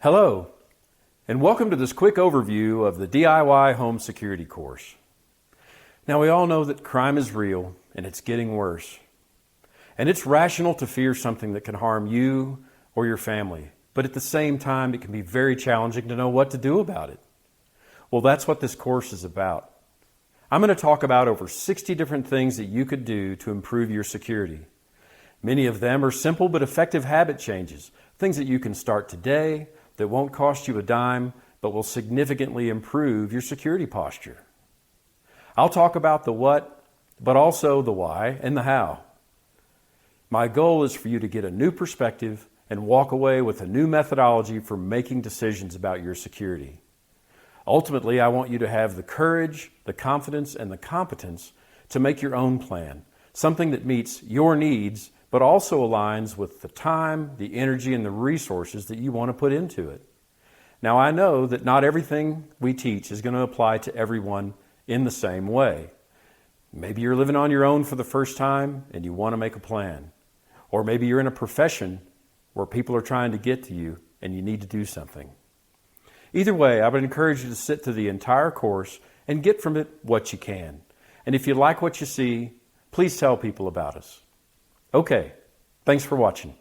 Hello, and welcome to this quick overview of the DIY Home Security course. Now, we all know that crime is real and it's getting worse. And it's rational to fear something that can harm you or your family, but at the same time, it can be very challenging to know what to do about it. Well, that's what this course is about. I'm going to talk about over 60 different things that you could do to improve your security. Many of them are simple but effective habit changes, things that you can start today that won't cost you a dime, but will significantly improve your security posture. I'll talk about the what, but also the why and the how. My goal is for you to get a new perspective and walk away with a new methodology for making decisions about your security. Ultimately, I want you to have the courage, the confidence, and the competence to make your own plan, something that meets your needs, but also aligns with the time, the energy, and the resources that you want to put into it. Now, I know that not everything we teach is going to apply to everyone in the same way. Maybe you're living on your own for the first time and you want to make a plan. Or maybe you're in a profession where people are trying to get to you and you need to do something. Either way, I would encourage you to sit through the entire course and get from it what you can. And if you like what you see, please tell people about us. Okay, thanks for watching.